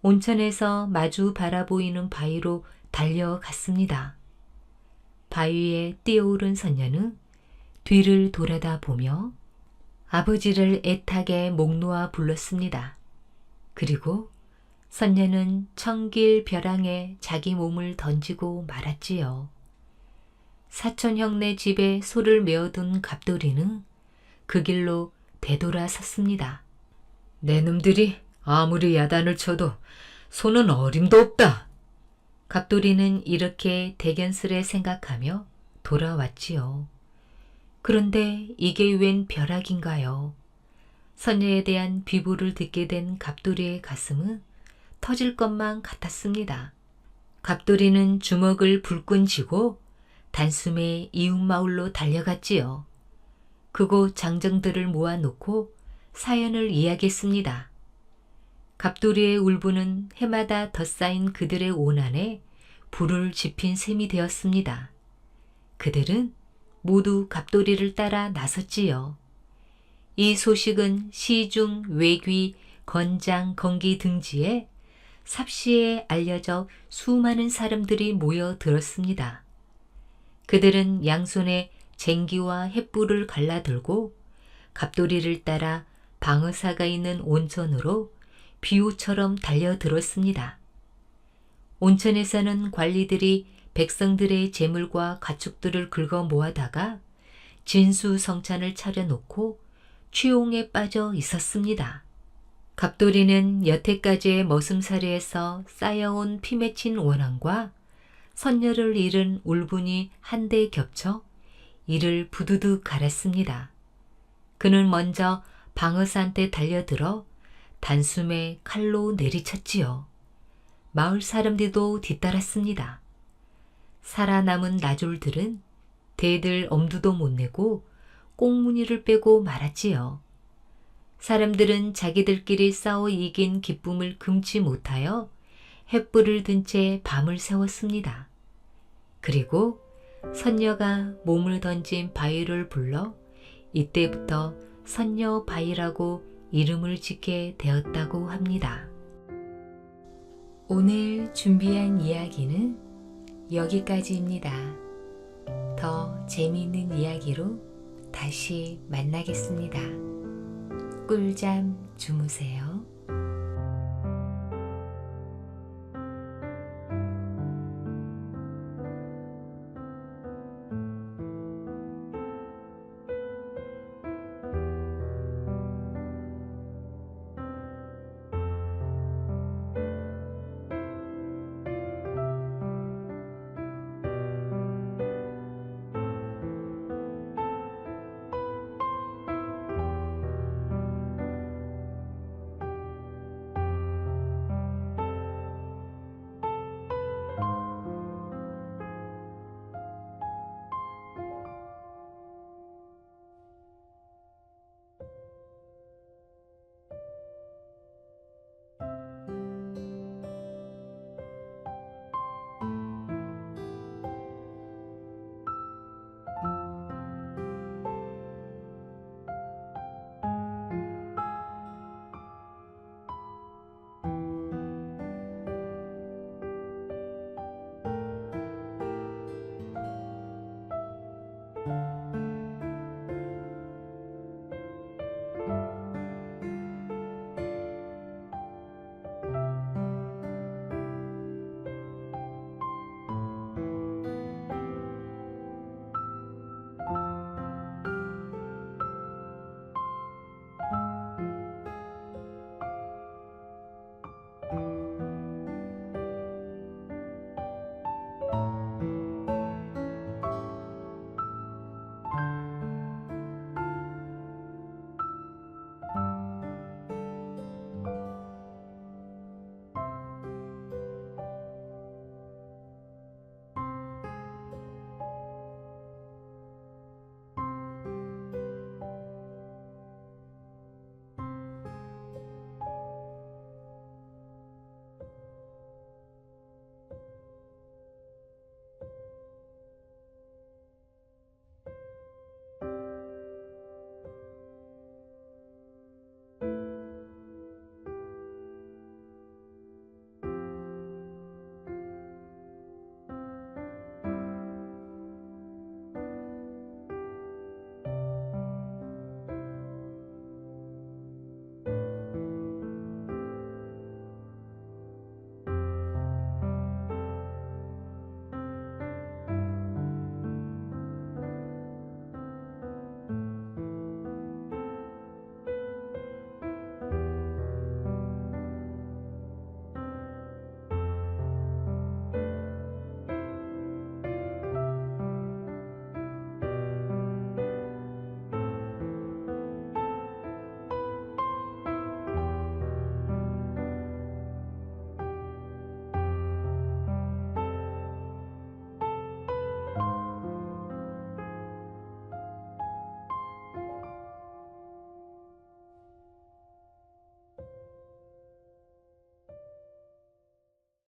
온천에서 마주 바라보이는 바위로 달려갔습니다. 바위에 뛰어오른 선녀는 뒤를 돌아다 보며 아버지를 애타게 목 놓아 불렀습니다. 그리고 선녀는 청길 벼랑에 자기 몸을 던지고 말았지요. 사촌 형네 집에 소를 메어둔 갑돌이는 그 길로 되돌아섰습니다. 내 놈들이 아무리 야단을 쳐도 소는 어림도 없다. 갑돌이는 이렇게 대견스레 생각하며 돌아왔지요. 그런데 이게 웬 벼락인가요? 선녀에 대한 비보를 듣게 된 갑돌이의 가슴은 터질 것만 같았습니다. 갑돌이는 주먹을 불끈 쥐고 단숨에 이웃마을로 달려갔지요. 그곳 장정들을 모아놓고 사연을 이야기했습니다. 갑돌이의 울분은 해마다 덧쌓인 그들의 오난에 불을 지핀 셈이 되었습니다. 그들은 모두 갑돌이를 따라 나섰지요. 이 소식은 시중, 외귀, 건장, 건기 등지에 삽시에 알려져 수많은 사람들이 모여 들었습니다. 그들은 양손에 쟁기와 횃불을 갈라들고 갑돌이를 따라 방어사가 있는 온천으로 비호처럼 달려들었습니다. 온천에서는 관리들이 백성들의 재물과 가축들을 긁어 모아다가 진수성찬을 차려놓고 취용에 빠져 있었습니다. 갑돌이는 여태까지의 머슴살이에서 쌓여온 피 맺힌 원한과 선녀를 잃은 울분이 한데 겹쳐 이를 부두둑 갈았습니다. 그는 먼저 방어사한테 달려들어 단숨에 칼로 내리쳤지요. 마을 사람들도 뒤따랐습니다. 살아남은 나졸들은 대들 엄두도 못 내고 꽁무니를 빼고 말았지요. 사람들은 자기들끼리 싸워 이긴 기쁨을 금치 못하여 횃불을 든 채 밤을 새웠습니다. 그리고 선녀가 몸을 던진 바위를 불러 이때부터 선녀바위라고 이름을 짓게 되었다고 합니다. 오늘 준비한 이야기는 여기까지입니다. 더 재미있는 이야기로 다시 만나겠습니다. 꿀잠 주무세요.